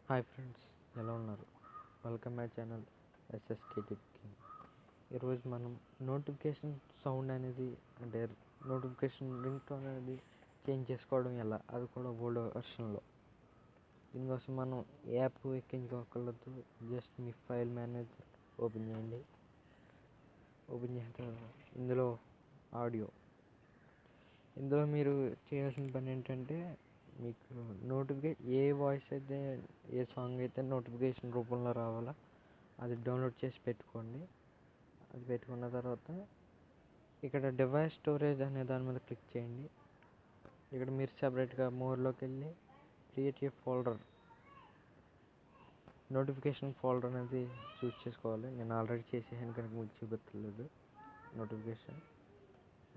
Hi friends, ఎలా ఉన్నారు? Welcome my channel SSK teching. ఈరోజు మనం నోటిఫికేషన్ సౌండ్ అనేది అంటే నోటిఫికేషన్ రింగ్ టోన్ అనేది చేంజ్ చేసుకోవడం ఎలా, అది కూడా ఓల్డ్ వర్షన్లో. దీనికోసం మనం యాప్ ఎక్కించుకోగలదు. జస్ట్ మీ ఫైల్ మేనేజర్ ఓపెన్ చేయండి. ఓపెన్ చేసిన తర్వాత ఇందులో మీరు చేయాల్సిన పని ఏంటంటే, మీకు ఏ వాయిస్ అయితే, ఏ సాంగ్ అయితే నోటిఫికేషన్ రూపంలో రావాలో అది డౌన్లోడ్ చేసి పెట్టుకోండి. అది పెట్టుకున్న తర్వాత ఇక్కడ డివైస్ స్టోరేజ్ అనే దాని మీద క్లిక్ చేయండి. ఇక్కడ మీరు సపరేట్గా మోర్లోకి వెళ్ళి create a folder, notification folder అనేది చూస్ చేసుకోవాలి. నేను ఆల్రెడీ చేసేసాను కనుక మీకు చూపించలేదు నోటిఫికేషన్.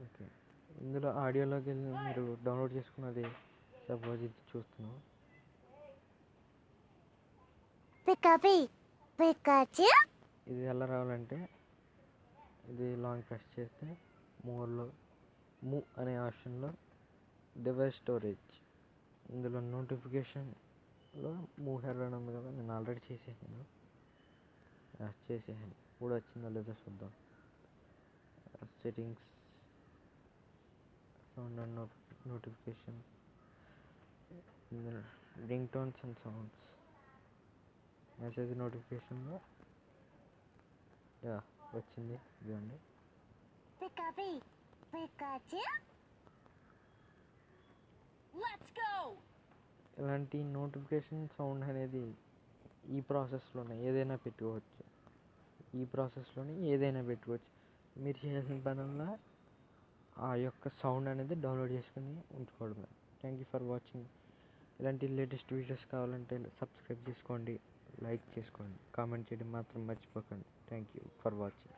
ఓకే, ఇందులో ఆడియోలోకి వెళ్ళి మీరు డౌన్లోడ్ చేసుకున్నది సపోజ్ ఇది చూస్తున్నాం. ఇది ఎలా రావాలంటే, ఇది లాంగ్ ప్రెస్ చేస్తే మోర్లో మూవ్ అనే ఆప్షన్లో డివైస్ స్టోరేజ్, ఇందులో నోటిఫికేషన్లో మూవ్ హెడ్ అని ఉంది కదా, నేను ఆల్రెడీ చేసేసాను. ఇప్పుడు వచ్చిందో లేదో చూద్దాం. Settings, sound and notification, ring tones and sounds, message నోటిఫికేషన్లో వచ్చింది. ఇదిగోండి. ఇలాంటి నోటిఫికేషన్ సౌండ్ అనేది ఈ ప్రాసెస్లోనే ఏదైనా పెట్టుకోవచ్చు. మీరు చేయాల్సిన పనుల్లో ఆ యొక్క సౌండ్ అనేది డౌన్లోడ్ చేసుకుని ఉంచుకోవడమే. Thank you for watching. ఇలాంటి లేటెస్ట్ వీడియోస్ కావాలంటే సబ్స్క్రైబ్ చేసుకోండి, లైక్ చేసుకోండి, కామెంట్ చేయడం మాత్రం మర్చిపోకండి. Thank you for watching.